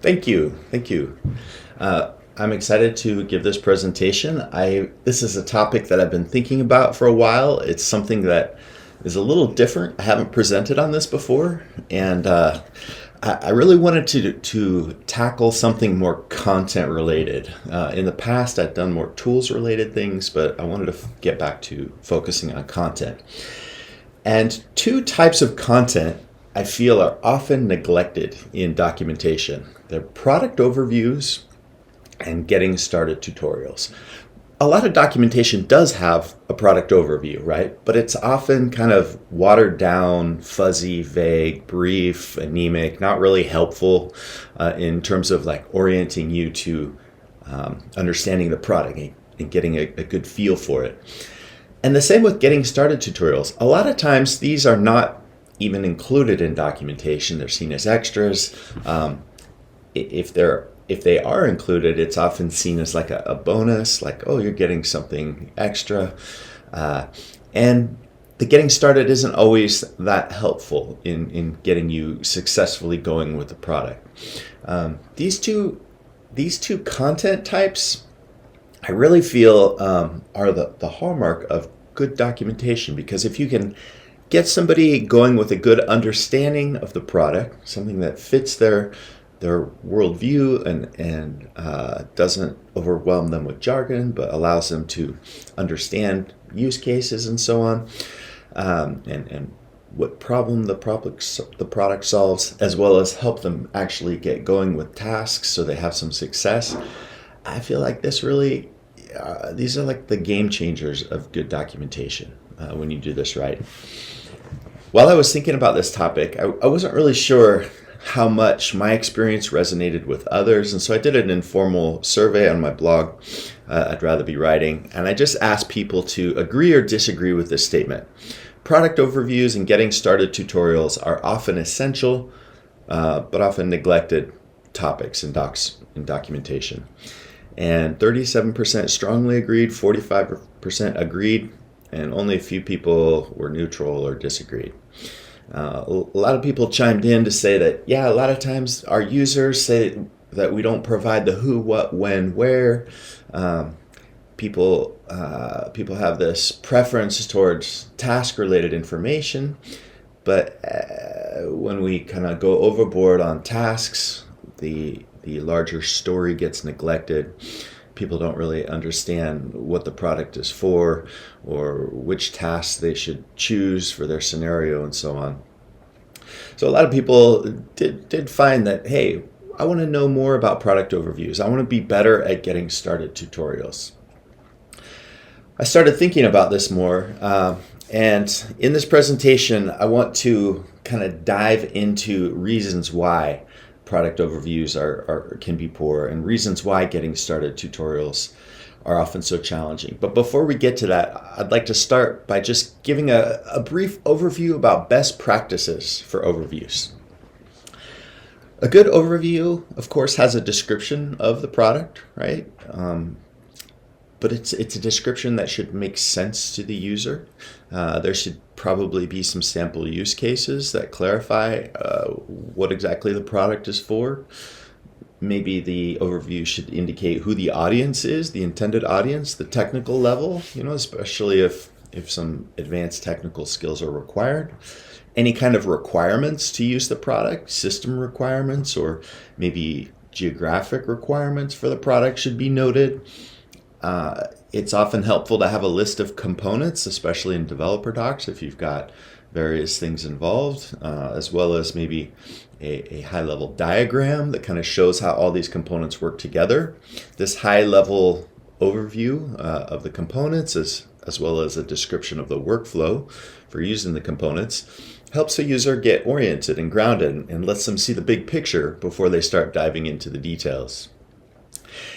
Thank you. Thank you. I'm excited to give this presentation. This is a topic that I've been thinking about for a while. It's something that is a little different. I haven't presented on this before, and I really wanted to tackle something more content related. In the past, I've done more tools related things, but I wanted to get back to focusing on content. And two types of content I feel are often neglected in documentation. They're product overviews and getting started tutorials. A lot of documentation does have a product overview, right? But it's often kind of watered down, fuzzy, vague, brief, anemic, not really helpful in terms of like orienting you to understanding the product and getting a good feel for it. And the same with getting started tutorials. A lot of times these are not even included in documentation. They're seen as extras. If they are included, it's often seen as like a bonus, like, oh, you're getting something extra. And the getting started isn't always that helpful in getting you successfully going with the product. These two content types, I really feel are the hallmark of good documentation, because if you can get somebody going with a good understanding of the product, something that fits their worldview and doesn't overwhelm them with jargon, but allows them to understand use cases and so on, and what problem the product solves, as well as help them actually get going with tasks so they have some success. I feel like these are like the game changers of good documentation when you do this right. While I was thinking about this topic, I wasn't really sure how much my experience resonated with others, and so I did an informal survey on my blog, I'd Rather Be Writing, and I just asked people to agree or disagree with this statement. Product overviews and getting started tutorials are often essential, but often neglected topics in documentation. And 37% strongly agreed, 45% agreed, and only a few people were neutral or disagreed. A lot of people chimed in to say that, yeah, a lot of times our users say that we don't provide the who, what, when, where. People have this preference towards task-related information, but when we kind of go overboard on tasks, the larger story gets neglected. People don't really understand what the product is for or which tasks they should choose for their scenario and so on. So a lot of people did find that, hey, I want to know more about product overviews. I want to be better at getting started tutorials. I started thinking about this more, and in this presentation, I want to kind of dive into reasons why product overviews can be poor, and reasons why getting started tutorials are often so challenging. But before we get to that, I'd like to start by just giving a brief overview about best practices for overviews. A good overview, of course, has a description of the product, right? But it's a description that should make sense to the user. There should probably be some sample use cases that clarify what exactly the product is for. Maybe the overview should indicate who the audience is, the intended audience, the technical level, especially if some advanced technical skills are required. Any kind of requirements to use the product, system requirements, or maybe geographic requirements for the product should be noted. It's often helpful to have a list of components, especially in developer docs, if you've got various things involved, as well as maybe a high-level diagram that kind of shows how all these components work together. This high-level overview of the components, as well as a description of the workflow for using the components, helps a user get oriented and grounded and lets them see the big picture before they start diving into the details.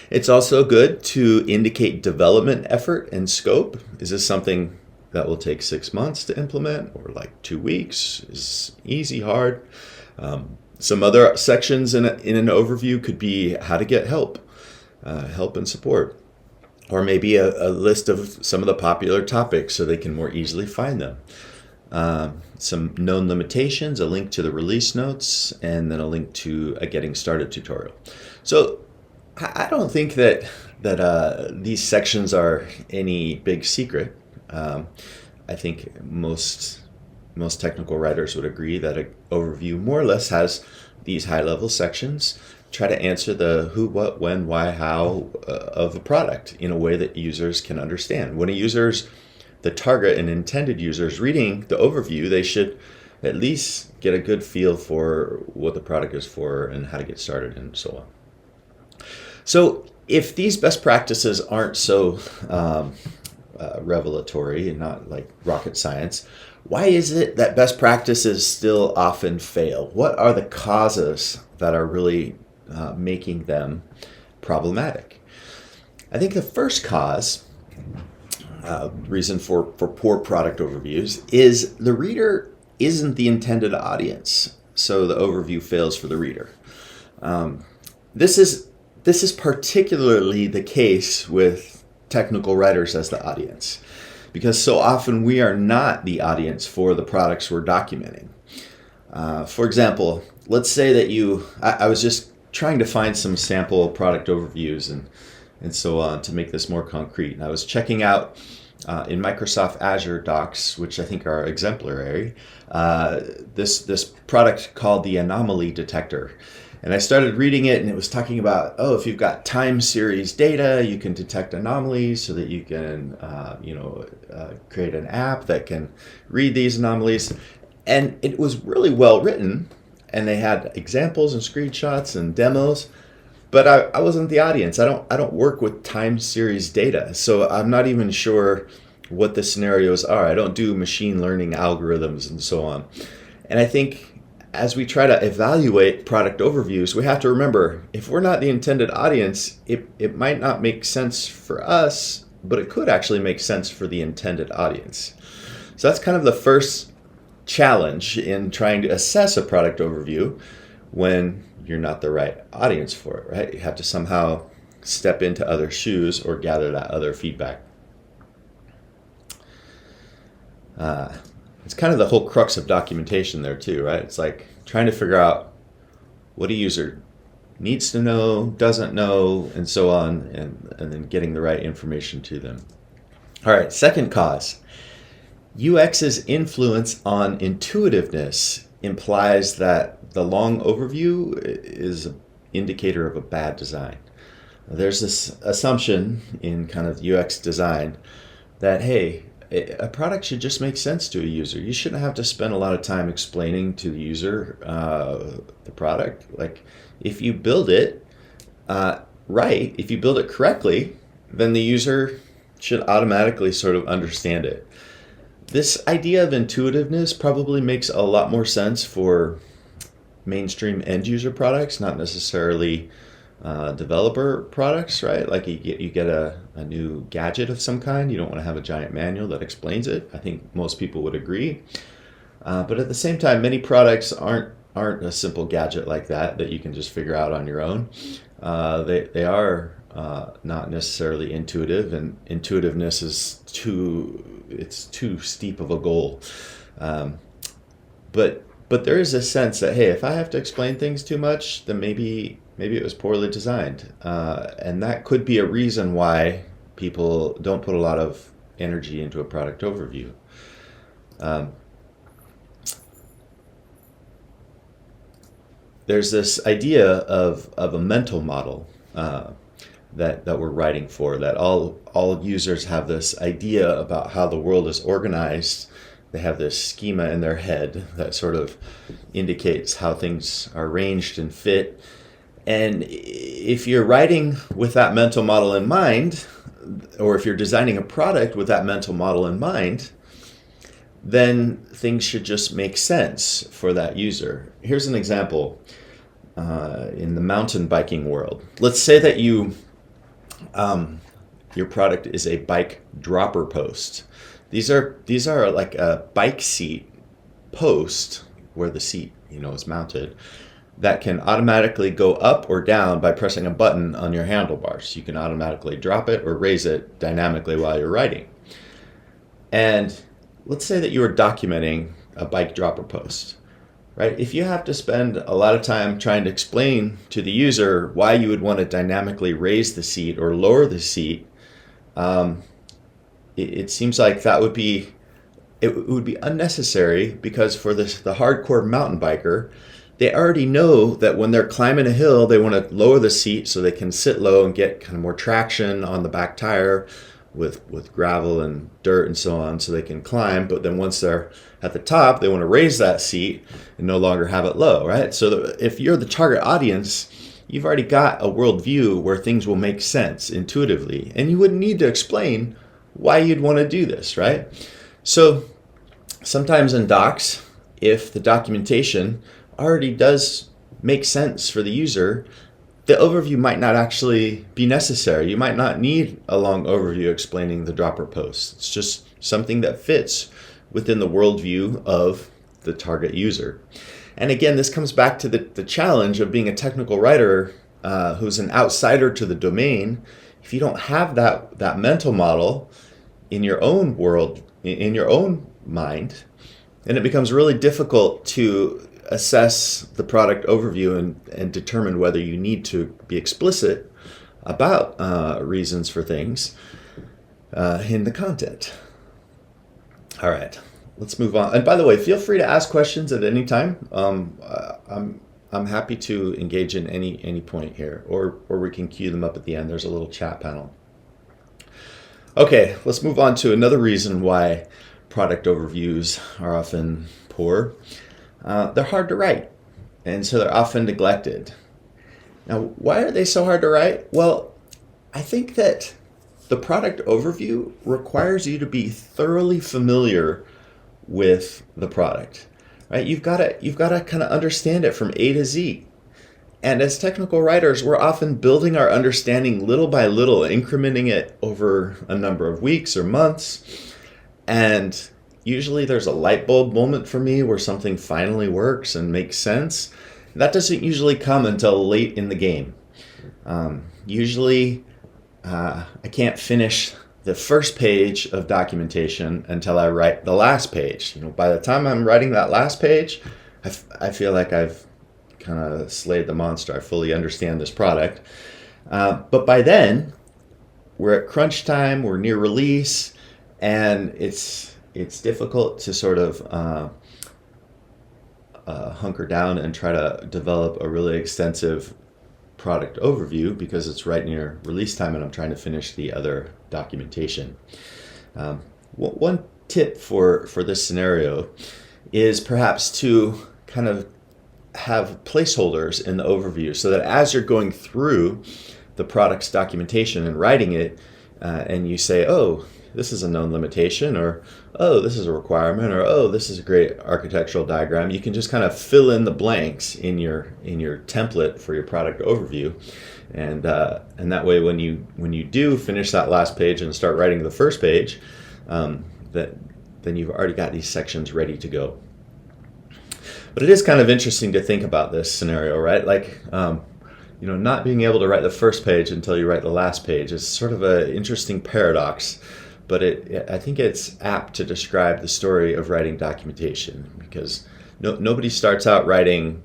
It's also good to indicate development effort and scope. Is this something that will take 6 months to implement, or like 2 weeks? Is easy, hard? Some other sections in an overview could be how to get help and support, or maybe a list of some of the popular topics so they can more easily find them. some known limitations, a link to the release notes, and then a link to a getting started tutorial. So I don't think that these sections are any big secret. I think most technical writers would agree that an overview more or less has these high-level sections. Try to answer the who, what, when, why, how of a product in a way that users can understand. When the target and intended users reading the overview, they should at least get a good feel for what the product is for and how to get started and so on. So if these best practices aren't so revelatory and not like rocket science, why is it that best practices still often fail? What are the causes that are really making them problematic? I think the first cause, reason for poor product overviews, is the reader isn't the intended audience, so the overview fails for the reader. This is particularly the case with technical writers as the audience, because so often we are not the audience for the products we're documenting. For example, let's say that I was just trying to find some sample product overviews and so on to make this more concrete. And I was checking out in Microsoft Azure docs, which I think are exemplary, this product called the anomaly detector. And I started reading it, and it was talking about, if you've got time series data, you can detect anomalies so that you can, create an app that can read these anomalies. And it was really well written, and they had examples and screenshots and demos. But I wasn't the audience. I don't work with time series data, so I'm not even sure what the scenarios are. I don't do machine learning algorithms and so on. And I think as we try to evaluate product overviews, we have to remember, if we're not the intended audience, it might not make sense for us, but it could actually make sense for the intended audience. So that's kind of the first challenge in trying to assess a product overview when you're not the right audience for it, right? You have to somehow step into other shoes or gather that other feedback. It's kind of the whole crux of documentation there too, right? It's like trying to figure out what a user needs to know, doesn't know, and so on, and then getting the right information to them. All right, second cause. UX's influence on intuitiveness implies that the long overview is an indicator of a bad design. There's this assumption in kind of UX design that, hey, a product should just make sense to a user. You shouldn't have to spend a lot of time explaining to the user the product. Like, if you build it right, if you build it correctly, then the user should automatically sort of understand it. This idea of intuitiveness probably makes a lot more sense for mainstream end user products, not necessarily developer products, right? Like you get a new gadget of some kind, you don't want to have a giant manual that explains it. I think most people would agree. But at the same time, many products aren't a simple gadget like that you can just figure out on your own. They are not necessarily intuitive, and intuitiveness is too steep of a goal. But there is a sense that, hey, if I have to explain things too much, then maybe it was poorly designed. And that could be a reason why people don't put a lot of energy into a product overview. There's this idea of a mental model that we're writing for, that all users have this idea about how the world is organized. They have this schema in their head that sort of indicates how things are arranged and fit. And if you're writing with that mental model in mind, or if you're designing a product with that mental model in mind, then things should just make sense for that user. Here's an example in the mountain biking world. Let's say that your product is a bike dropper post. These are like a bike seat post where the seat, is mounted, that can automatically go up or down by pressing a button on your handlebars. You can automatically drop it or raise it dynamically while you're riding. And let's say that you are documenting a bike dropper post, right? If you have to spend a lot of time trying to explain to the user why you would want to dynamically raise the seat or lower the seat, it seems like it would be unnecessary, because for the hardcore mountain biker, they already know that when they're climbing a hill, they want to lower the seat so they can sit low and get kind of more traction on the back tire with gravel and dirt and so on, so they can climb. But then once they're at the top, they want to raise that seat and no longer have it low, right? So if you're the target audience, you've already got a worldview where things will make sense intuitively, and you wouldn't need to explain why you'd want to do this, right? So sometimes in docs, if the documentation already does make sense for the user, the overview might not actually be necessary. You might not need a long overview explaining the dropper post. It's just something that fits within the worldview of the target user. And again, this comes back to the challenge of being a technical writer who's an outsider to the domain. If you don't have that mental model in your own world, in your own mind, then it becomes really difficult to assess the product overview and determine whether you need to be explicit about reasons for things in the content. All right, let's move on. And by the way, feel free to ask questions at any time. I'm happy to engage in any point here, or we can queue them up at the end. There's a little chat panel. Okay, let's move on to another reason why product overviews are often poor. They're hard to write, and so they're often neglected. Now, why are they so hard to write? Well, I think that the product overview requires you to be thoroughly familiar with the product, right? You've got to kind of understand it from A to Z. And as technical writers, we're often building our understanding little by little, incrementing it over a number of weeks or months. And usually there's a light bulb moment for me where something finally works and makes sense. That doesn't usually come until late in the game. Usually I can't finish the first page of documentation until I write the last page. By the time I'm writing that last page, I feel like I've kind of slayed the monster. I fully understand this product. But by then, we're at crunch time, we're near release, and it's difficult to sort of hunker down and try to develop a really extensive product overview because it's right near release time and I'm trying to finish the other documentation. One tip for this scenario is perhaps to kind of have placeholders in the overview so that as you're going through the product's documentation and writing it, and you say, oh, this is a known limitation, or oh, this is a requirement, or oh, this is a great architectural diagram. You can just kind of fill in the blanks in your template for your product overview, and that way when you do finish that last page and start writing the first page, then you've already got these sections ready to go. But it is kind of interesting to think about this scenario, right? Like, not being able to write the first page until you write the last page is sort of an interesting paradox. But I think it's apt to describe the story of writing documentation, because nobody starts out writing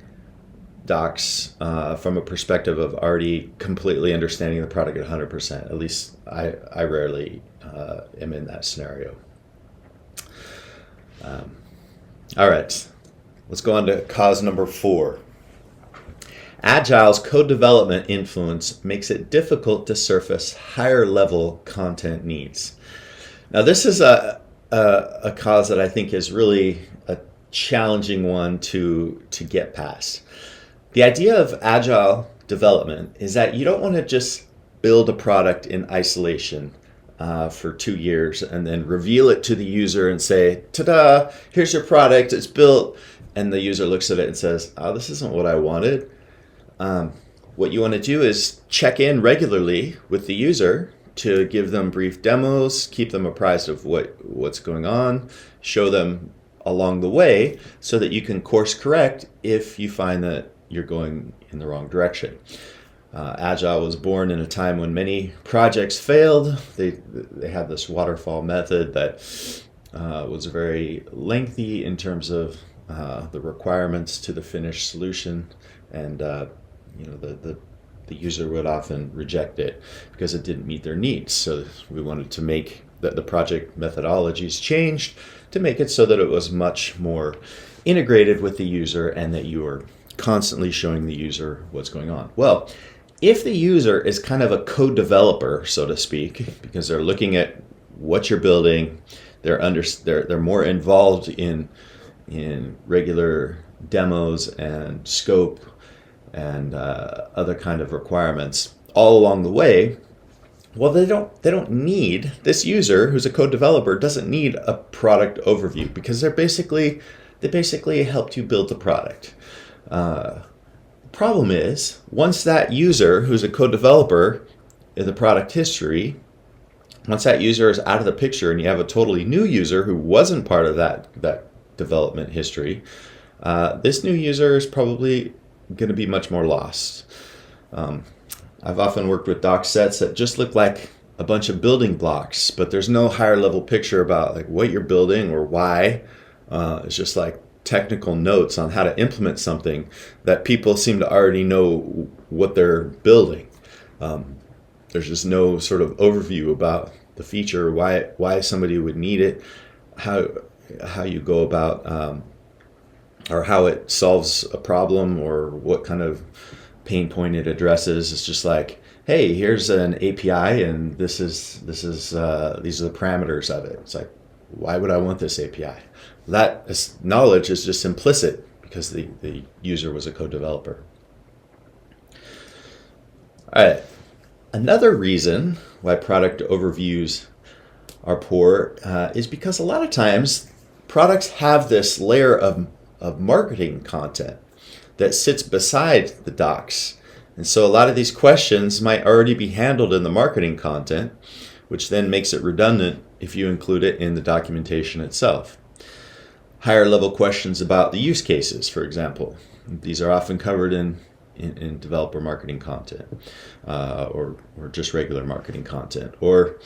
docs from a perspective of already completely understanding the product at 100%. At least I rarely am in that scenario. All right, let's go on to cause number 4. Agile's code development influence makes it difficult to surface higher level content needs. Now, this is a cause that I think is really a challenging one to get past. The idea of agile development is that you don't want to just build a product in isolation for 2 years and then reveal it to the user and say, ta-da, here's your product, it's built. And the user looks at it and says, oh, this isn't what I wanted. What you want to do is check in regularly with the user to give them brief demos, keep them apprised of what's going on, show them along the way so that you can course correct if you find that you're going in the wrong direction. Agile was born in a time when many projects failed. They had this waterfall method that was very lengthy in terms of the requirements to the finished solution, and the user would often reject it because it didn't meet their needs. So we wanted to make the project methodologies changed to make it so that it was much more integrated with the user and that you were constantly showing the user what's going on. Well, if the user is kind of a co-developer, so to speak, because they're looking at what you're building, they're more involved in regular demos and scope and other kind of requirements all along the way. Well, they don't need, this user who's a co-developer doesn't need a product overview, because they basically helped you build the product. Problem is, once that user who's a co-developer in the product history, once that user is out of the picture and you have a totally new user who wasn't part of that development history, this new user is probably going to be much more lost. I've often worked with doc sets that just look like a bunch of building blocks, but there's no higher level picture about like what you're building or why. It's just like technical notes on how to implement something that people seem to already know what they're building. There's just no sort of overview about the feature, why somebody would need it, how you go about, or how it solves a problem, or what kind of pain point it addresses. It's just like, hey, here's an API, and these are the parameters of it. It's like, why would I want this API? That knowledge is just implicit because the user was a co-developer. All right. Another reason why product overviews are poor is because a lot of times products have this layer of marketing content that sits beside the docs. And so a lot of these questions might already be handled in the marketing content, which then makes it redundant if you include it in the documentation itself. Higher level questions about the use cases, for example. These are often covered in developer marketing content, or just regular marketing content, or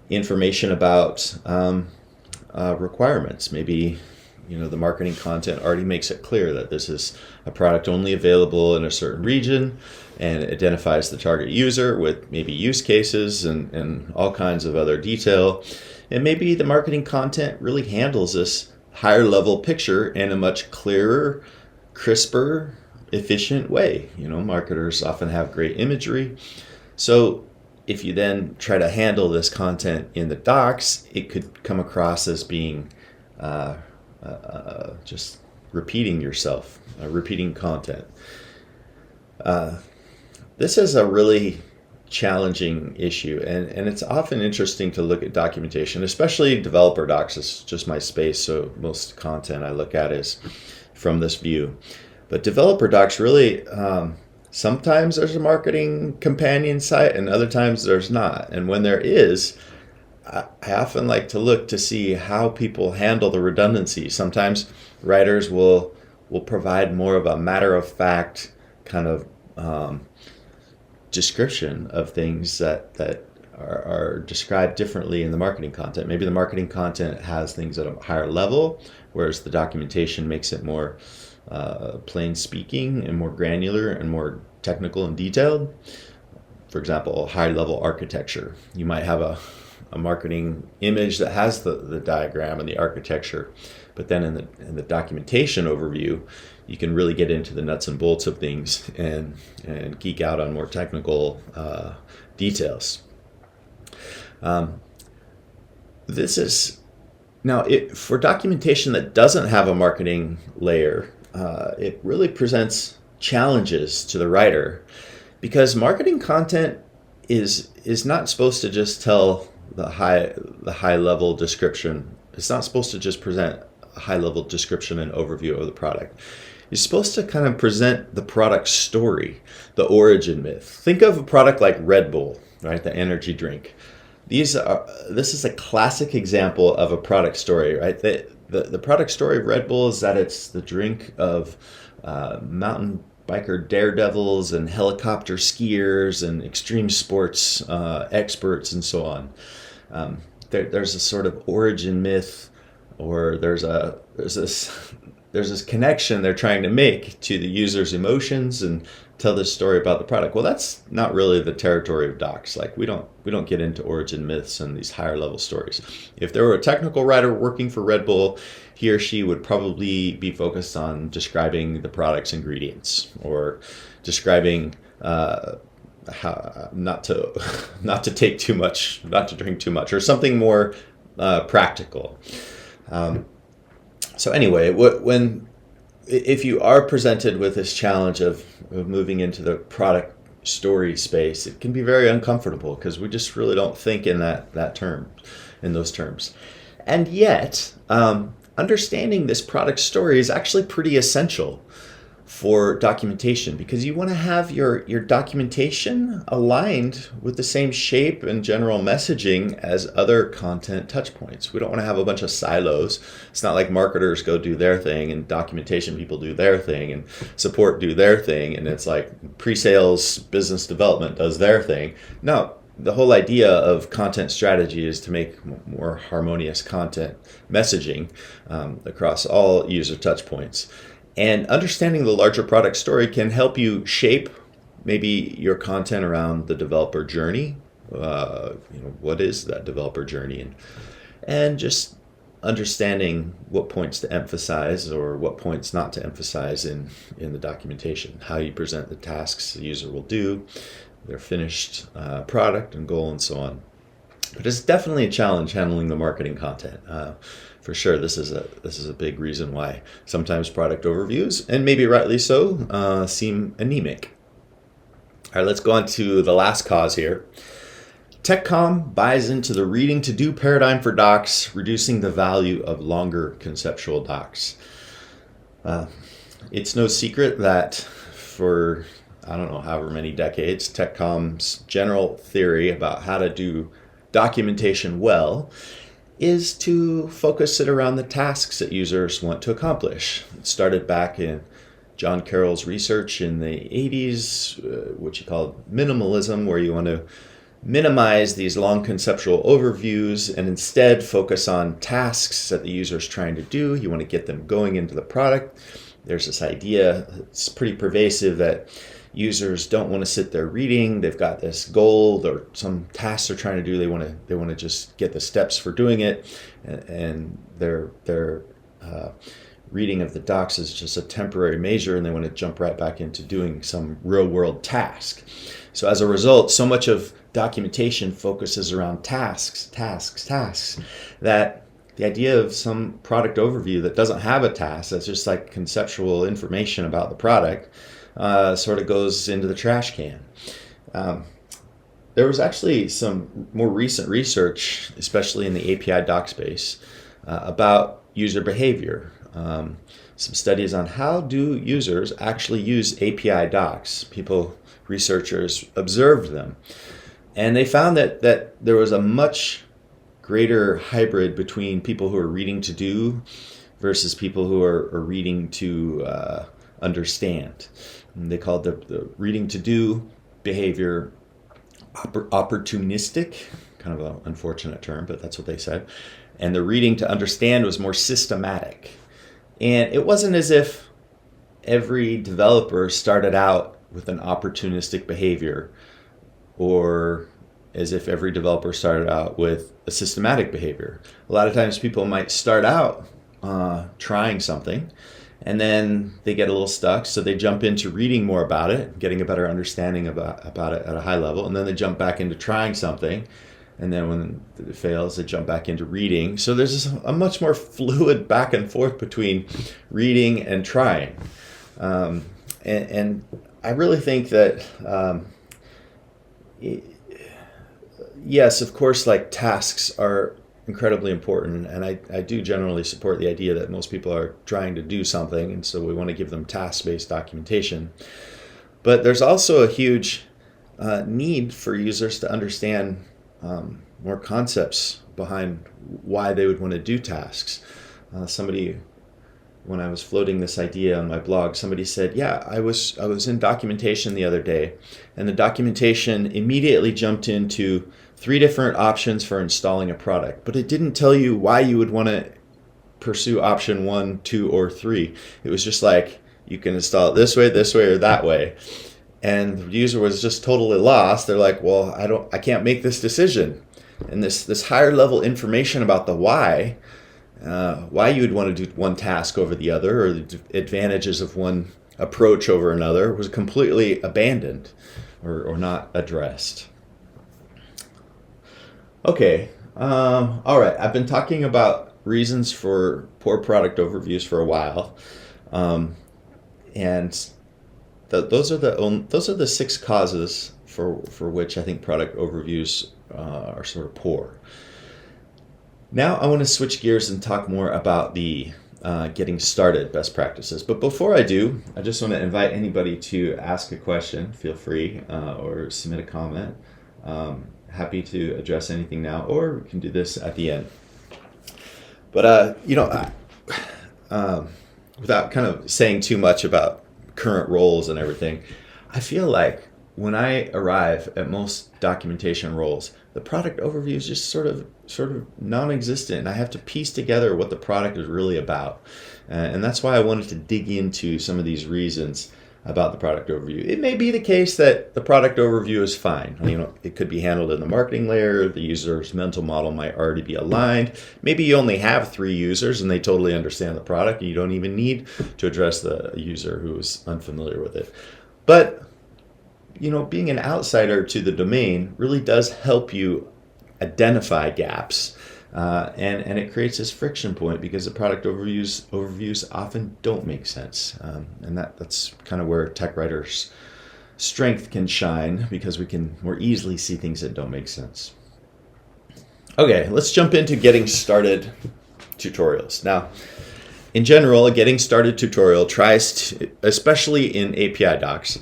information about requirements. Maybe the marketing content already makes it clear that this is a product only available in a certain region, and it identifies the target user with maybe use cases and all kinds of other detail. And maybe the marketing content really handles this higher level picture in a much clearer, crisper, efficient way. Marketers often have great imagery. So if you then try to handle this content in the docs, it could come across as being just repeating yourself, repeating content. This is a really challenging issue, and it's often interesting to look at documentation, especially developer docs. It's just my space, so most content I look at is from this view. But developer docs really, sometimes there's a marketing companion site and other times there's not. And when there is, I often like to look to see how people handle the redundancy. Sometimes writers will provide more of a matter-of-fact kind of description of things that are described differently in the marketing content. Maybe the marketing content has things at a higher level, whereas the documentation makes it more plain speaking and more granular and more technical and detailed. For example, high-level architecture. You might have a marketing image that has the diagram and the architecture, but then in the documentation overview, you can really get into the nuts and bolts of things and geek out on more technical details. This is now for documentation that doesn't have a marketing layer. It really presents challenges to the writer, because marketing content is not supposed to just tell the high level description. It's not supposed to just present a high level description and overview of the product. You're supposed to kind of present the product story, the origin myth. Think of a product like Red Bull, right? The energy drink. This is a classic example of a product story, right? The product story of Red Bull is that it's the drink of mountain biker daredevils and helicopter skiers and extreme sports experts and so on. There's a sort of origin myth or there's this connection they're trying to make to the user's emotions and tell this story about the product. Well, that's not really the territory of docs. Like we don't get into origin myths and these higher level stories. If there were a technical writer working for Red Bull, he or she would probably be focused on describing the product's ingredients, or describing how not to take too much, not to drink too much, or something more practical. So anyway, if you are presented with this challenge of moving into the product story space, it can be very uncomfortable because we just really don't think in those terms. And yet, understanding this product story is actually pretty essential for documentation, because you want to have your documentation aligned with the same shape and general messaging as other content touch points. We don't want to have a bunch of silos. It's not like marketers go do their thing and documentation people do their thing and support do their thing, and it's like pre-sales business development does their thing. No, the whole idea of content strategy is to make more harmonious content messaging across all user touch points. And understanding the larger product story can help you shape maybe your content around the developer journey. What is that developer journey? And just understanding what points to emphasize or what points not to emphasize in the documentation. How you present the tasks the user will do, their finished product and goal, and so on. But it's definitely a challenge handling the marketing content. For sure, this is a big reason why sometimes product overviews, and maybe rightly so, seem anemic. All right, let's go on to the last cause here. TechCom buys into the reading to do paradigm for docs, reducing the value of longer conceptual docs. It's no secret that for, I don't know, however many decades, TechCom's general theory about how to do documentation well is to focus it around the tasks that users want to accomplish. It started back in John Carroll's research in the 80s, which he called minimalism, where you want to minimize these long conceptual overviews and instead focus on tasks that the user is trying to do. You want to get them going into the product. There's this idea, it's pretty pervasive, that users don't want to sit there reading. They've got this goal or some tasks they're trying to do. They want to just get the steps for doing it, and their reading of the docs is just a temporary measure, and they want to jump right back into doing some real world task. So as a result, so much of documentation focuses around tasks, that the idea of some product overview that doesn't have a task, that's just like conceptual information about the product, sort of goes into the trash can. There was actually some more recent research, especially in the API doc space, about user behavior. Some studies on how do users actually use API docs. Researchers observed them, and they found that there was a much greater hybrid between people who are reading to do versus people who are reading to understand. And they called the reading to do behavior opportunistic, kind of an unfortunate term, but that's what they said. And the reading to understand was more systematic. And it wasn't as if every developer started out with an opportunistic behavior, or as if every developer started out with a systematic behavior. A lot of times people might start out trying something, and then they get a little stuck, so they jump into reading more about it, getting a better understanding about it at a high level, and then they jump back into trying something, and then when it fails, they jump back into reading. So there's a much more fluid back and forth between reading and trying. And I really think that, yes, of course, like tasks are incredibly important, and I do generally support the idea that most people are trying to do something, and so we want to give them task-based documentation. But there's also a huge need for users to understand more concepts behind why they would want to do tasks. Somebody, when I was floating this idea on my blog, somebody said, yeah, I was in documentation the other day, and the documentation immediately jumped into 3 different options for installing a product, but it didn't tell you why you would want to pursue option 1, 2, or 3. It was just like, you can install it this way, or that way. And the user was just totally lost. They're like, well, I can't make this decision. And this higher level information about the why you would want to do one task over the other, or the advantages of one approach over another, was completely abandoned or not addressed. Okay, all right. I've been talking about reasons for poor product overviews for a while, and those are the 6 causes for which I think product overviews are sort of poor. Now I want to switch gears and talk more about the getting started best practices. But before I do, I just want to invite anybody to ask a question. Feel free, or submit a comment. Happy to address anything now, or we can do this at the end. But without kind of saying too much about current roles and everything, I feel like when I arrive at most documentation roles, the product overview is just sort of non-existent, and I have to piece together what the product is really about. And that's why I wanted to dig into some of these reasons about the product overview. It may be the case that the product overview is fine. It could be handled in the marketing layer. The user's mental model might already be aligned. Maybe you only have 3 users and they totally understand the product. You don't even need to address the user who is unfamiliar with it. But being an outsider to the domain really does help you identify gaps, and it creates this friction point because the product overviews often don't make sense, and that's kind of where tech writers' strength can shine, because we can more easily see things that don't make sense. Okay, let's jump into getting started tutorials. Now, in general, a getting started tutorial tries to, especially in API docs,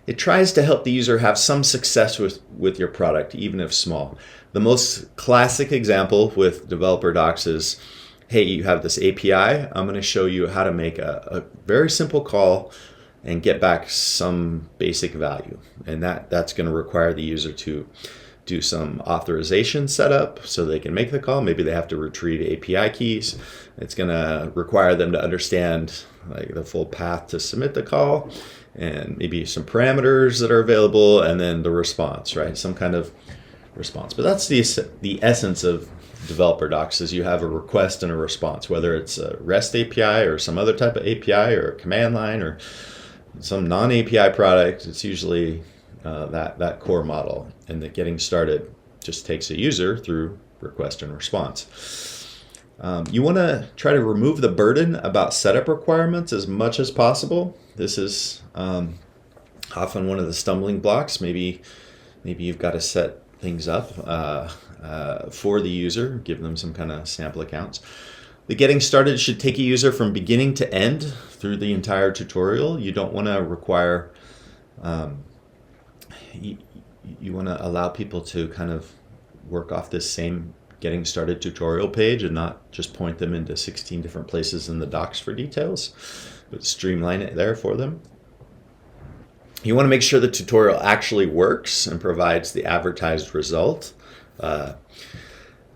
it tries to help the user have some success with your product, even if small. The most classic example with developer docs is, hey, you have this API. I'm going to show you how to make a very simple call and get back some basic value. And that's going to require the user to do some authorization setup so they can make the call. Maybe they have to retrieve API keys. It's going to require them to understand the full path to submit the call, and maybe some parameters that are available, and then the response, right? Some kind of response. But that's the essence of developer docs, is you have a request and a response, whether it's a REST API or some other type of API or a command line or some non-API product. It's usually that core model, and that getting started just takes a user through request and response. You want to try to remove the burden about setup requirements as much as possible. This is often one of the stumbling blocks. Maybe you've got to set things up for the user, give them some kind of sample accounts. The getting started should take a user from beginning to end through the entire tutorial. You don't want to require, you want to allow people to kind of work off this same getting started tutorial page and not just point them into 16 different places in the docs for details, but streamline it there for them. You want to make sure the tutorial actually works and provides the advertised result.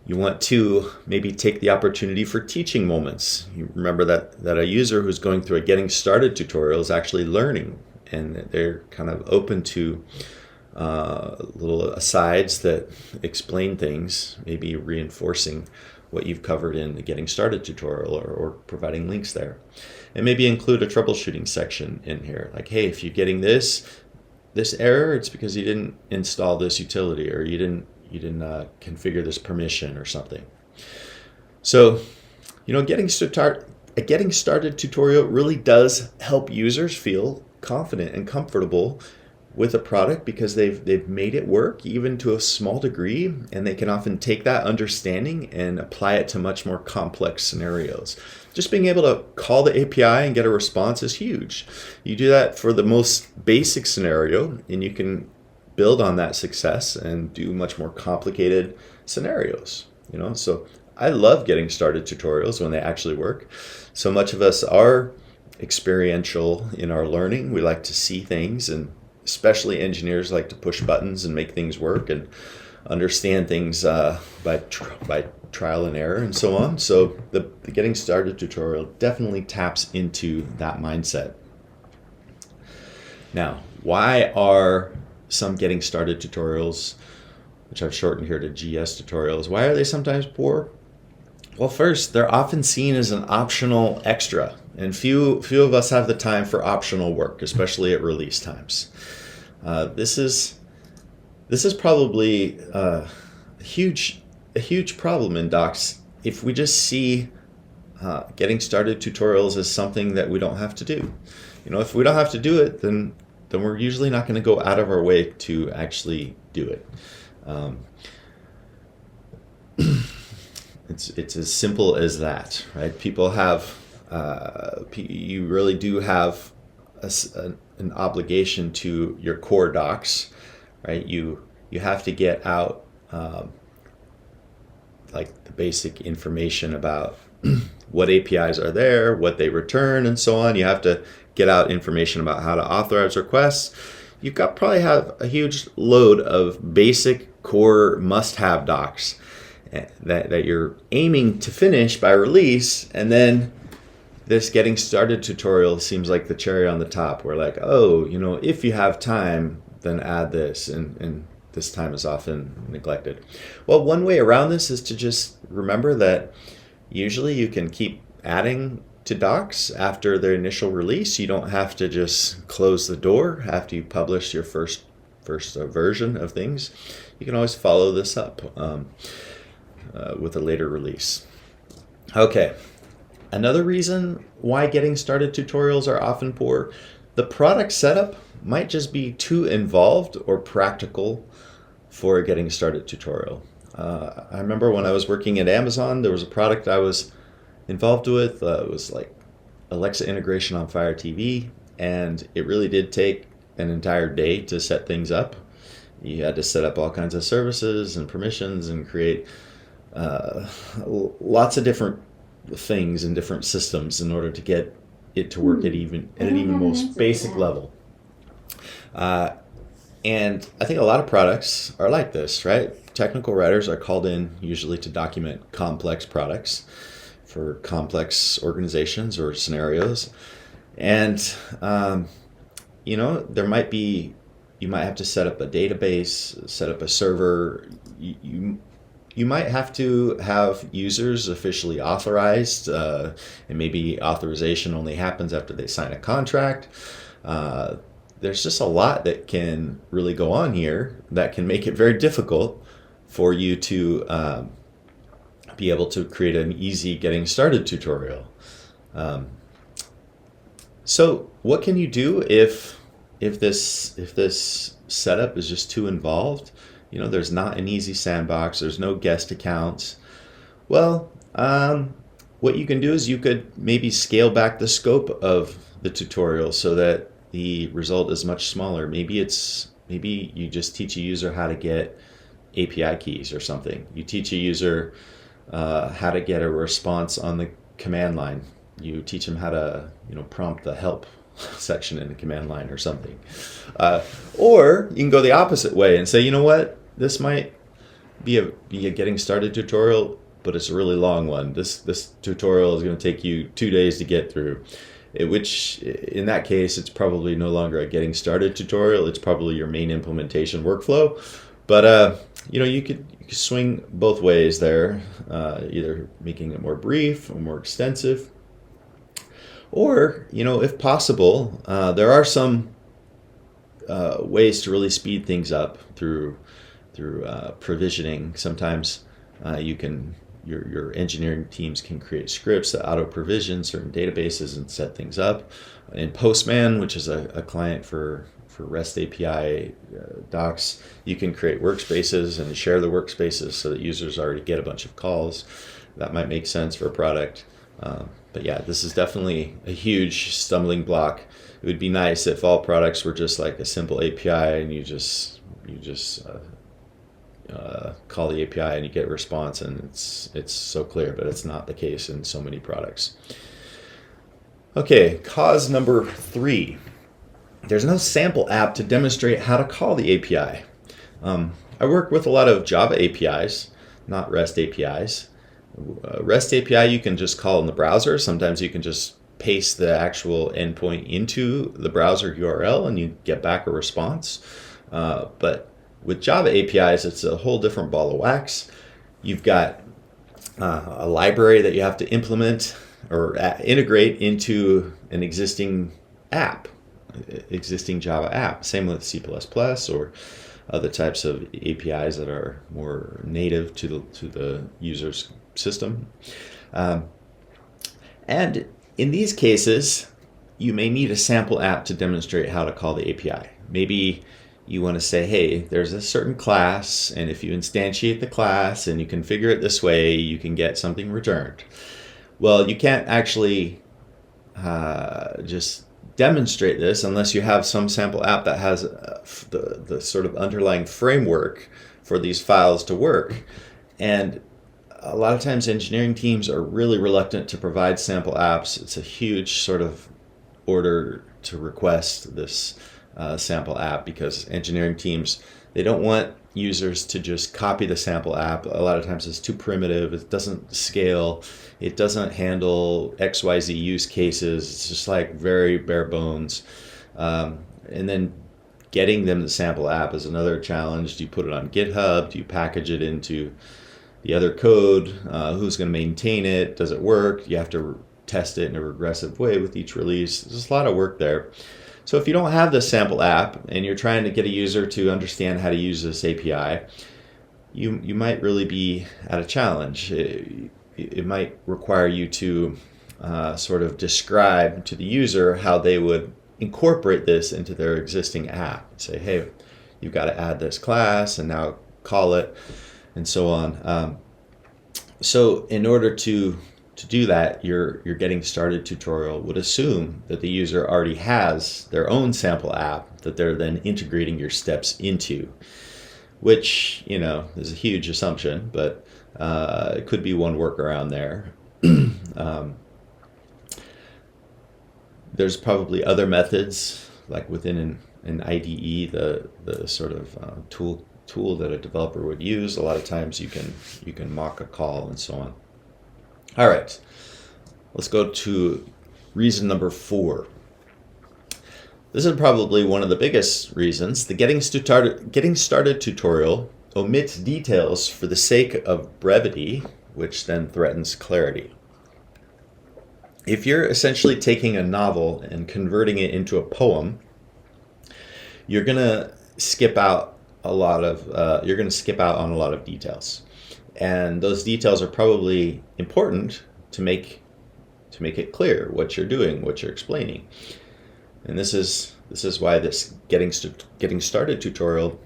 You want to maybe take the opportunity for teaching moments. You remember that a user who's going through a getting started tutorial is actually learning, and they're kind of open to little asides that explain things, maybe reinforcing what you've covered in the getting started tutorial, or providing links there. And maybe include a troubleshooting section in here, like, hey, if you're getting this error, it's because you didn't install this utility, or you didn't configure this permission or something. So, a getting started tutorial really does help users feel confident and comfortable with a product, because they've made it work even to a small degree, and they can often take that understanding and apply it to much more complex scenarios. Just being able to call the API and get a response is huge. You do that for the most basic scenario, and you can build on that success and do much more complicated scenarios. So I love getting started tutorials when they actually work. So much of us are experiential in our learning. We like to see things and especially engineers like to push buttons and make things work and understand things by trial and error and so on. So the Getting Started tutorial definitely taps into that mindset. Now, why are some Getting Started tutorials, which I've shortened here to GS tutorials, why are they sometimes poor? Well, first, they're often seen as an optional extra, and few of us have the time for optional work, especially at release times. This is probably a huge problem in docs if we just see Getting Started tutorials as something that we don't have to do. If we don't have to do it, then we're usually not going to go out of our way to actually do it. It's as simple as that, right? People have, you really do have an obligation to your core docs, right? You have to get out like the basic information about what APIs are there, what they return, and so on. You have to get out information about how to authorize requests. You've got probably have a huge load of basic core must-have docs that you're aiming to finish by release, and then this Getting Started tutorial seems like the cherry on the top. We're like, oh, if you have time, then add this, and this time is often neglected. Well, one way around this is to just remember that usually you can keep adding to docs after their initial release. You don't have to just close the door after you publish your first version of things. You can always follow this up with a later release. Okay, another reason why Getting Started tutorials are often poor, the product setup might just be too involved or practical for a Getting Started tutorial. I remember when I was working at Amazon, there was a product I was involved with. It was like Alexa integration on Fire TV, and it really did take an entire day to set things up. You had to set up all kinds of services and permissions and create lots of different things and different systems in order to get it to work at an even most basic level. And I think a lot of products are like this, right? Technical writers are called in usually to document complex products for complex organizations or scenarios. And, there might be, you might have to set up a database, set up a server. You might have to have users officially authorized, and maybe authorization only happens after they sign a contract. There's just a lot that can really go on here that can make it very difficult for you to be able to create an easy Getting Started tutorial. So what can you do if this setup is just too involved? There's not an easy sandbox. There's no guest accounts. Well, what you can do is you could maybe scale back the scope of the tutorial so that the result is much smaller. Maybe you just teach a user how to get API keys or something. You teach a user how to get a response on the command line. You teach them how to prompt the help section in the command line or something. Or you can go the opposite way and say, you know what, this might be a Getting Started tutorial, but it's a really long one. This tutorial is going to take you 2 days to get through. Which in that case, it's probably no longer a Getting Started tutorial. It's probably your main implementation workflow. But you could swing both ways there, either making it more brief or more extensive. Or, if possible, there are some ways to really speed things up through provisioning. Sometimes your engineering teams can create scripts that auto-provision certain databases and set things up. In Postman, which is a client for REST API docs, you can create workspaces and share the workspaces so that users already get a bunch of calls. That might make sense for a product. But yeah, this is definitely a huge stumbling block. It would be nice if all products were just like a simple API and you just call the API and you get a response, and it's so clear, but it's not the case in so many products. Okay, cause number 3. there's no sample app to demonstrate how to call the API. I work with a lot of Java APIs, not REST APIs. REST API you can just call in the browser. Sometimes you can just paste the actual endpoint into the browser URL and you get back a response. But with Java APIs, it's a whole different ball of wax. You've got a library that you have to implement or integrate into an existing app, existing Java app. Same with C++ or other types of APIs that are more native to the user's system. And in these cases, you may need a sample app to demonstrate how to call the API. Maybe you want to say, hey, there's a certain class, and if you instantiate the class and you configure it this way, you can get something returned. Well, you can't actually just demonstrate this unless you have some sample app that has the sort of underlying framework for these files to work. And a lot of times engineering teams are really reluctant to provide sample apps. It's a huge sort of order to request this sample app because engineering teams, they don't want users to just copy the sample app. A lot of times it's too primitive, it doesn't scale, it doesn't handle XYZ use cases, it's just like very bare bones. And then getting them the sample app is another challenge. Do you put it on GitHub? Do you package it into the other code? Who's going to maintain it? Does it work? You have to test it in a regressive way with each release. There's a lot of work there. So if you don't have this sample app and you're trying to get a user to understand how to use this API, you might really be at a challenge. It might require you to sort of describe to the user how they would incorporate this into their existing app. Say, hey, you've got to add this class and now call it, and so on. So in order to do that, your getting started tutorial would assume that the user already has their own sample app that they're then integrating your steps into, which, is a huge assumption, but it could be one workaround there. There's probably other methods, like within an IDE, the sort of tool that a developer would use. A lot of times you can mock a call and so on. All right, let's go to reason number 4. This is probably one of the biggest reasons. The getting started tutorial omits details for the sake of brevity, which then threatens clarity. If you're essentially taking a novel and converting it into a poem, you're gonna skip out on a lot of details. And those details are probably important to make it clear what you're doing, what you're explaining. And this is why this getting started tutorial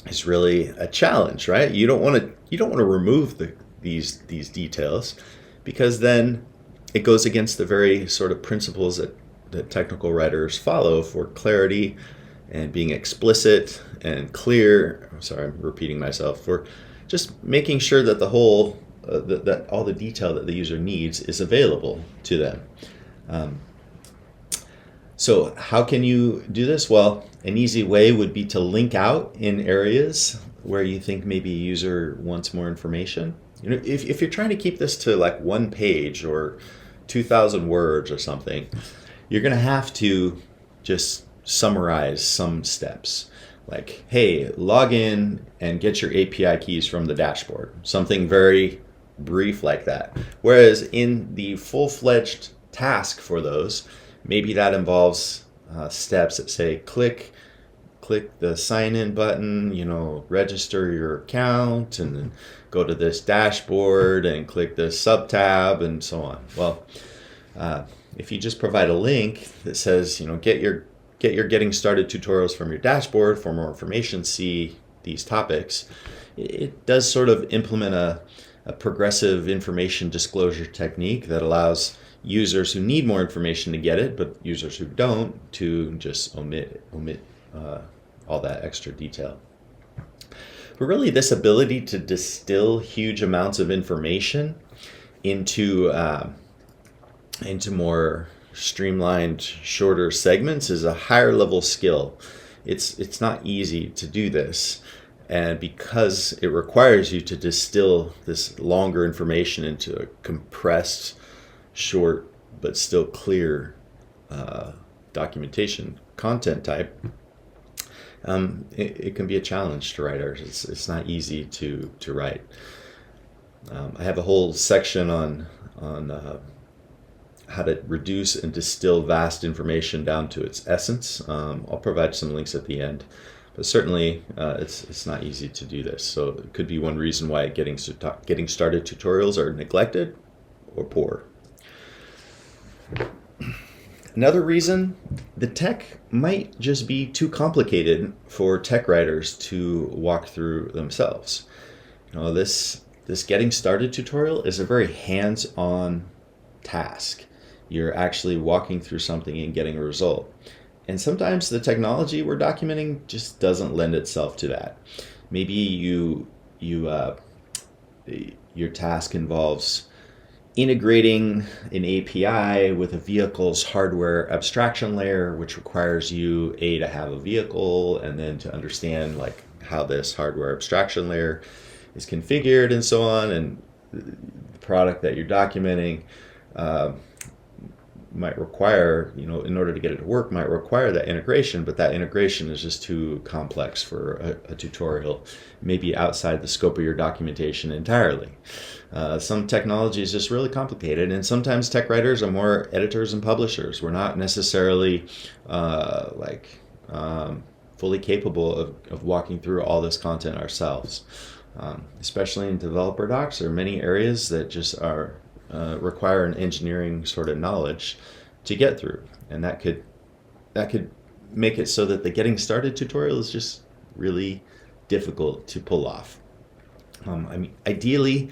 is really a challenge, right? You don't want to remove these details, because then it goes against the very sort of principles that technical writers follow for clarity and being explicit and clear. I'm sorry, I'm repeating myself. For just making sure that the whole, that all the detail that the user needs is available to them. So how can you do this? Well, an easy way would be to link out in areas where you think maybe a user wants more information. If you're trying to keep this to like one page or 2,000 words or something, you're going to have to just summarize some steps. Like, hey, log in and get your API keys from the dashboard. Something very brief like that. Whereas in the full-fledged task for those, maybe that involves steps that say click the sign in button, register your account, and then go to this dashboard and click this sub tab and so on. Well, if you just provide a link that says, get your getting started tutorials from your dashboard, for more information, see these topics, it does sort of implement a progressive information disclosure technique that allows users who need more information to get it, but users who don't to just omit all that extra detail. But really, this ability to distill huge amounts of information into more streamlined, shorter segments is a higher level skill. It's not easy to do this. And because it requires you to distill this longer information into a compressed, short, but still clear documentation content type, it can be a challenge to writers. It's not easy to write. I have a whole section on how to reduce and distill vast information down to its essence. I'll provide some links at the end. But certainly, it's not easy to do this. So it could be one reason why getting started tutorials are neglected or poor. Another reason, the tech might just be too complicated for tech writers to walk through themselves. This getting started tutorial is a very hands-on task. You're actually walking through something and getting a result. And sometimes the technology we're documenting just doesn't lend itself to that. Maybe your task involves integrating an API with a vehicle's hardware abstraction layer, which requires you to have a vehicle and then to understand like how this hardware abstraction layer is configured and so on. And the product that you're documenting might require, in order to get it to work, might require that integration, but that integration is just too complex for a tutorial, maybe outside the scope of your documentation entirely. Some technology is just really complicated, and sometimes tech writers are more editors and publishers. We're not necessarily fully capable of walking through all this content ourselves. Especially in developer docs, there are many areas that just are require an engineering sort of knowledge to get through, and that could make it so that the getting started tutorial is just really difficult to pull off. Ideally,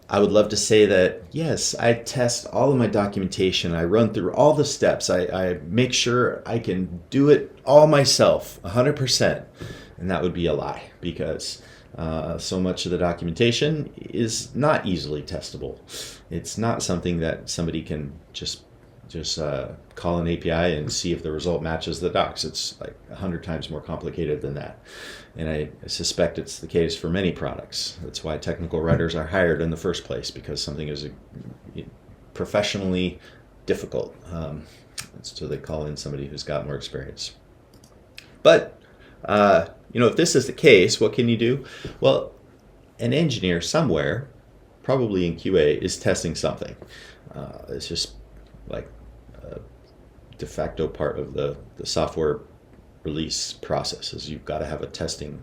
I would love to say that yes, I test all of my documentation, I run through all the steps, I make sure I can do it all myself 100%, and that would be a lie, because so much of the documentation is not easily testable. It's not something that somebody can just call an API and see if the result matches the docs. It's like 100 times more complicated than that. And I suspect it's the case for many products. That's why technical writers are hired in the first place, because something is professionally difficult. So they call in somebody who's got more experience. But if this is the case, what can you do? Well, an engineer somewhere, probably in QA, is testing something. It's just like a de facto part of the software release process, is you've got to have a testing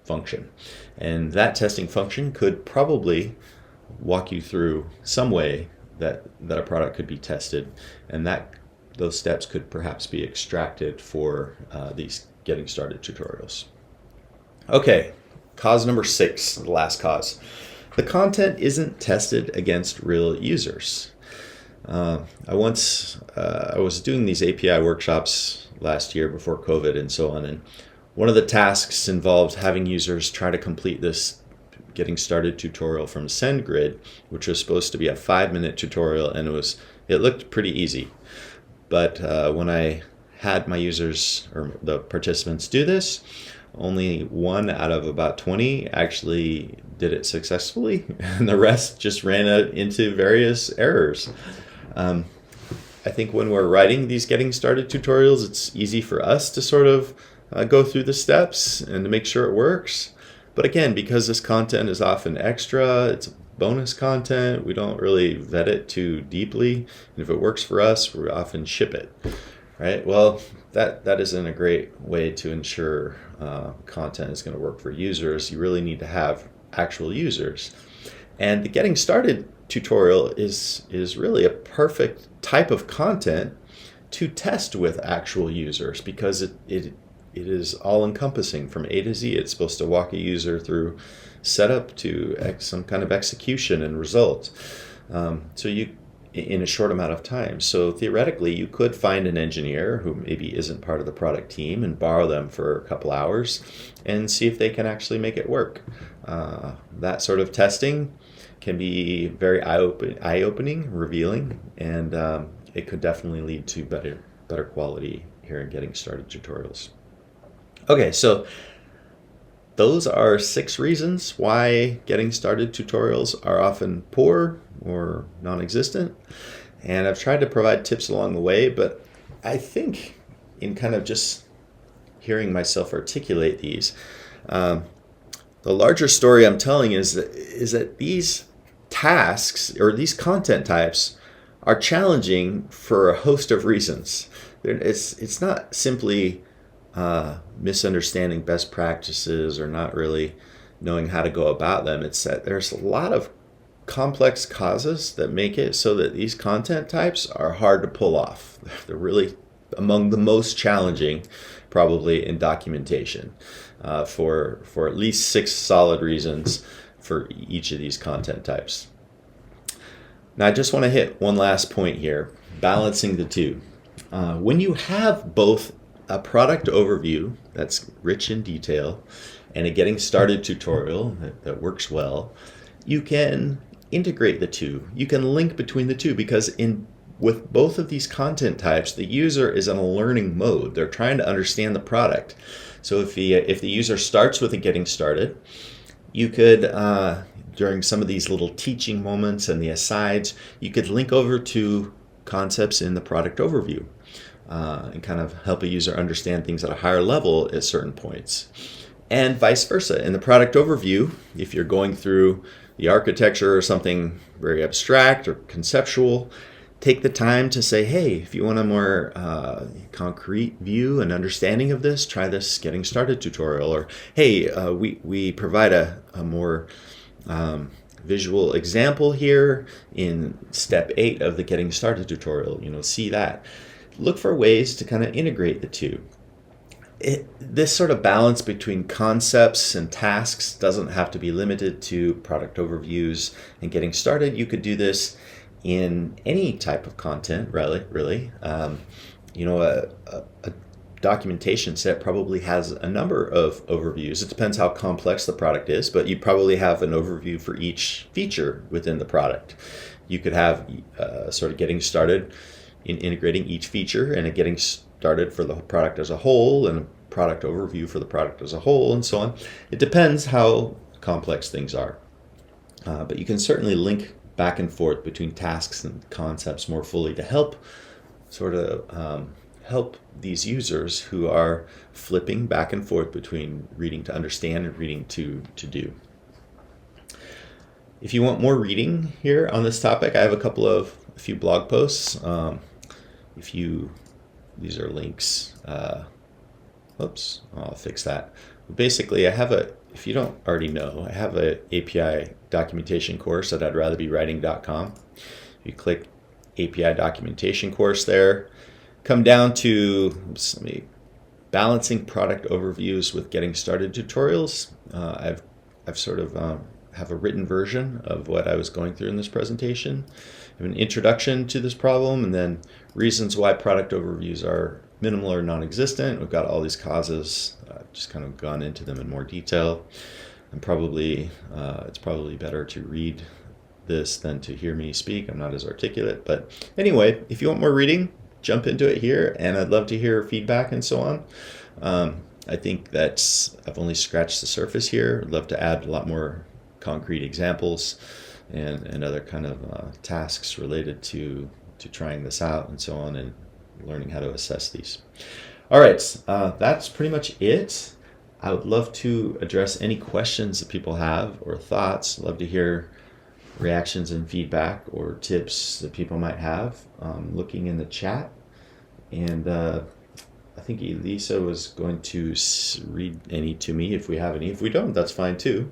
function. And that testing function could probably walk you through some way that a product could be tested, and those steps could perhaps be extracted for these getting started tutorials. Okay, cause number 6, the last cause. The content isn't tested against real users. I was doing these API workshops last year before COVID and so on, and one of the tasks involved having users try to complete this getting started tutorial from SendGrid, which was supposed to be a 5-minute tutorial, and it looked pretty easy. But when I had my users or the participants do this, only 1 out of about 20 actually did it successfully, and the rest just ran into various errors. I think when we're writing these getting started tutorials, it's easy for us to sort of go through the steps and to make sure it works. But again, because this content is often extra, it's bonus content, we don't really vet it too deeply. And if it works for us, we often ship it. Right? Well, that isn't a great way to ensure content is going to work for users. You really need to have actual users. And the getting started tutorial is really a perfect type of content to test with actual users, because it is all encompassing from A to Z. It's supposed to walk a user through setup to some kind of execution and results. So you in a short amount of time. So theoretically, you could find an engineer who maybe isn't part of the product team and borrow them for a couple hours and see if they can actually make it work. That sort of testing can be very eye-opening, revealing, and it could definitely lead to better quality here in getting started tutorials. Okay, so those are 6 reasons why getting started tutorials are often poor or non-existent. And I've tried to provide tips along the way, but I think in kind of just hearing myself articulate these, the larger story I'm telling is that these tasks or these content types are challenging for a host of reasons. It's not simply misunderstanding best practices or not really knowing how to go about them. It's that there's a lot of complex causes that make it so that these content types are hard to pull off. They're really among the most challenging probably in documentation for at least 6 solid reasons for each of these content types. Now I just want to hit one last point here, balancing the two. When you have both a product overview that's rich in detail and a getting started tutorial that works well, you can integrate the two. You can link between the two because with both of these content types, the user is in a learning mode. They're trying to understand the product. So if the user starts with a getting started, you could, during some of these little teaching moments and the asides, you could link over to concepts in the product overview and kind of help a user understand things at a higher level at certain points. And vice versa. In the product overview, if you're going through the architecture or something very abstract or conceptual, take the time to say, hey, if you want a more concrete view and understanding of this, try this getting started tutorial. Or, hey, we provide a more visual example here in step 8 of the getting started tutorial. See that. Look for ways to kind of integrate the two. This sort of balance between concepts and tasks doesn't have to be limited to product overviews and getting started. You could do this in any type of content, really. A documentation set probably has a number of overviews. It depends how complex the product is, but you probably have an overview for each feature within the product. You could have sort of getting started in integrating each feature and a getting started for the product as a whole and a product overview for the product as a whole and so on. It depends how complex things are. But you can certainly link back and forth between tasks and concepts more fully to help help these users who are flipping back and forth between reading to understand and reading to do. If you want more reading here on this topic, I have a few blog posts. These are links. Oops, I'll fix that. Basically, if you don't already know, I have an API documentation course at I'dRatherBeWriting.com. You click API documentation course there, come down to balancing product overviews with getting started tutorials. I've sort of have a written version of what I was going through in this presentation. I have an introduction to this problem and then reasons why product overviews are minimal or non-existent. We've got all these causes, just kind of gone into them in more detail. And it's probably better to read this than to hear me speak. I'm not as articulate, but anyway, if you want more reading, jump into it here, and I'd love to hear feedback and so on. I think I've only scratched the surface here. I'd love to add a lot more concrete examples and other kind of tasks related to trying this out and so on and learning how to assess these. All right, that's pretty much it. I would love to address any questions that people have or thoughts. I'd love to hear reactions and feedback or tips that people might have. Looking in the chat, and I think Elisa was going to read any to me if we have any. If we don't, that's fine too.